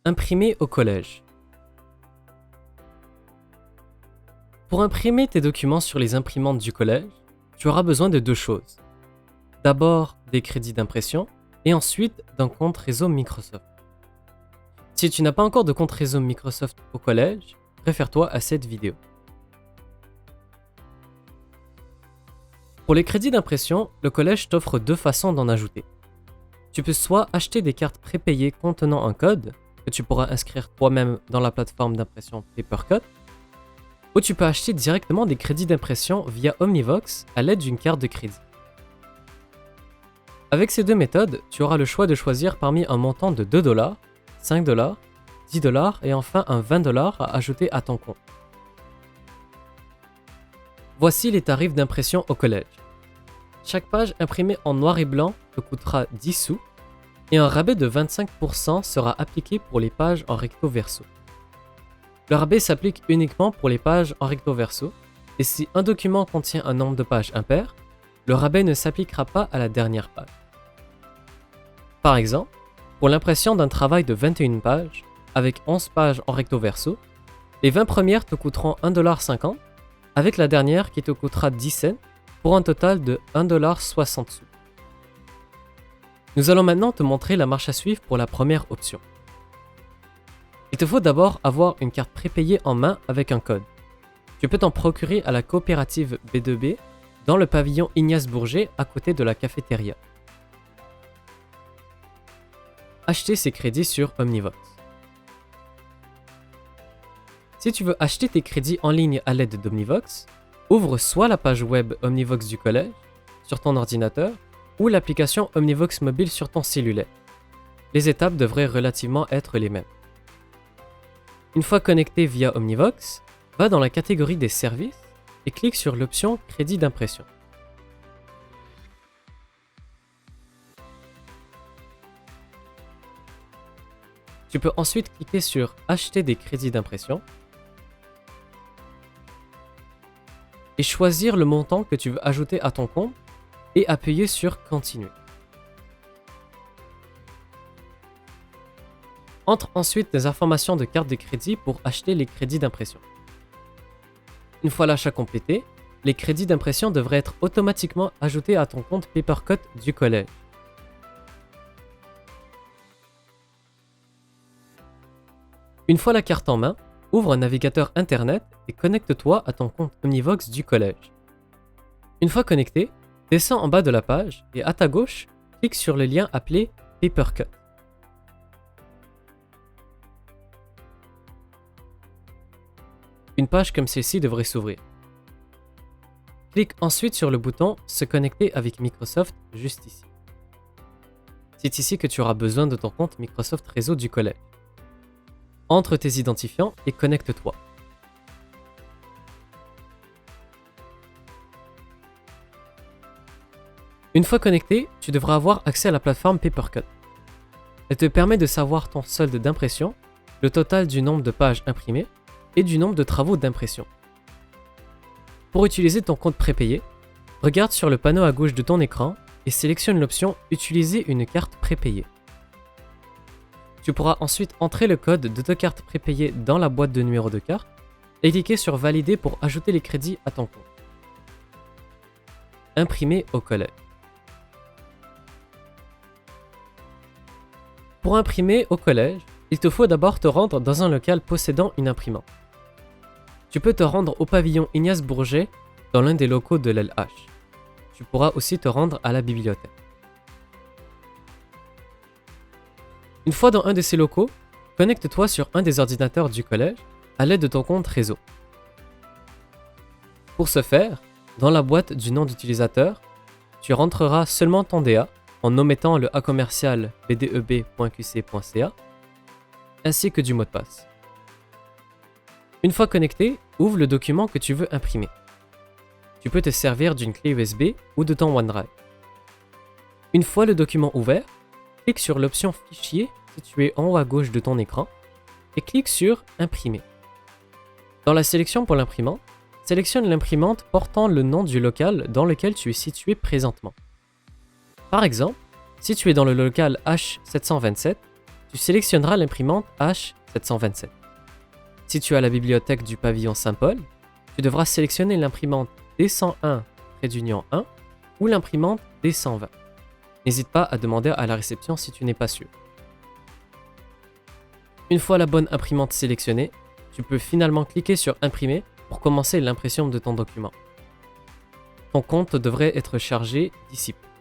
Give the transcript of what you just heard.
Imprimer au collège. Pour imprimer tes documents sur les imprimantes du collège, tu auras besoin de deux choses. D'abord des crédits d'impression et ensuite d'un compte réseau Microsoft. Si tu n'as pas encore de compte réseau Microsoft au collège, réfère-toi à cette vidéo. Pour les crédits d'impression, le collège t'offre deux façons d'en ajouter. Tu peux soit acheter des cartes prépayées contenant un code, que tu pourras inscrire toi-même dans la plateforme d'impression Papercut, ou tu peux acheter directement des crédits d'impression via Omnivox à l'aide d'une carte de crédit. Avec ces deux méthodes, tu auras le choix de choisir parmi un montant de 2$, 5$, 10$ et enfin un 20$ à ajouter à ton compte. Voici les tarifs d'impression au collège. Chaque page imprimée en noir et blanc te coûtera 10 sous et un rabais de 25% sera appliqué pour les pages en recto verso. Le rabais s'applique uniquement pour les pages en recto verso et si un document contient un nombre de pages impair, le rabais ne s'appliquera pas à la dernière page. Par exemple, pour l'impression d'un travail de 21 pages, avec 11 pages en recto verso, les 20 premières te coûteront 1,50$, avec la dernière qui te coûtera 10 cents, pour un total de 1,60$. Nous allons maintenant te montrer la marche à suivre pour la première option. Il te faut d'abord avoir une carte prépayée en main avec un code. Tu peux t'en procurer à la coopérative B2B dans le pavillon Ignace Bourget à côté de la cafétéria. Acheter ces crédits sur Omnivox. Si tu veux acheter tes crédits en ligne à l'aide d'Omnivox, ouvre soit la page web Omnivox du collège sur ton ordinateur ou l'application Omnivox mobile sur ton cellulaire. Les étapes devraient relativement être les mêmes. Une fois connecté via Omnivox, va dans la catégorie des services et clique sur l'option Crédit d'impression. Tu peux ensuite cliquer sur Acheter des crédits d'impression et choisir le montant que tu veux ajouter à ton compte et appuyer sur Continuer. Entre ensuite des informations de carte de crédit pour acheter les crédits d'impression. Une fois l'achat complété, les crédits d'impression devraient être automatiquement ajoutés à ton compte Papercut du collège. Une fois la carte en main, ouvre un navigateur internet et connecte-toi à ton compte Omnivox du collège. Une fois connecté, descends en bas de la page et à ta gauche, clique sur le lien appelé Papercut. Une page comme celle-ci devrait s'ouvrir. Clique ensuite sur le bouton Se connecter avec Microsoft juste ici. C'est ici que tu auras besoin de ton compte Microsoft Réseau du collège. Entre tes identifiants et connecte-toi. Une fois connecté, tu devras avoir accès à la plateforme Papercut. Elle te permet de savoir ton solde d'impression, le total du nombre de pages imprimées et du nombre de travaux d'impression. Pour utiliser ton compte prépayé, regarde sur le panneau à gauche de ton écran et sélectionne l'option Utiliser une carte prépayée. Tu pourras ensuite entrer le code de ta carte prépayée dans la boîte de numéro de carte et cliquer sur Valider pour ajouter les crédits à ton compte. Imprimer au collège. Pour imprimer au collège, il te faut d'abord te rendre dans un local possédant une imprimante. Tu peux te rendre au pavillon Ignace Bourget dans l'un des locaux de l'LH. Tu pourras aussi te rendre à la bibliothèque. Une fois dans un de ces locaux, connecte-toi sur un des ordinateurs du collège à l'aide de ton compte réseau. Pour ce faire, dans la boîte du nom d'utilisateur, tu rentreras seulement ton DA en omettant le A commercial bdeb.qc.ca ainsi que du mot de passe. Une fois connecté, ouvre le document que tu veux imprimer. Tu peux te servir d'une clé USB ou de ton OneDrive. Une fois le document ouvert, clique sur l'option Fichier située en haut à gauche de ton écran et clique sur Imprimer. Dans la sélection pour l'imprimante, sélectionne l'imprimante portant le nom du local dans lequel tu es situé présentement. Par exemple, si tu es dans le local H727, tu sélectionneras l'imprimante H727. Si tu as la bibliothèque du pavillon Saint-Paul, tu devras sélectionner l'imprimante D101-1 ou l'imprimante D120. N'hésite pas à demander à la réception si tu n'es pas sûr. Une fois la bonne imprimante sélectionnée, tu peux finalement cliquer sur Imprimer pour commencer l'impression de ton document. Ton compte devrait être chargé d'ici peu.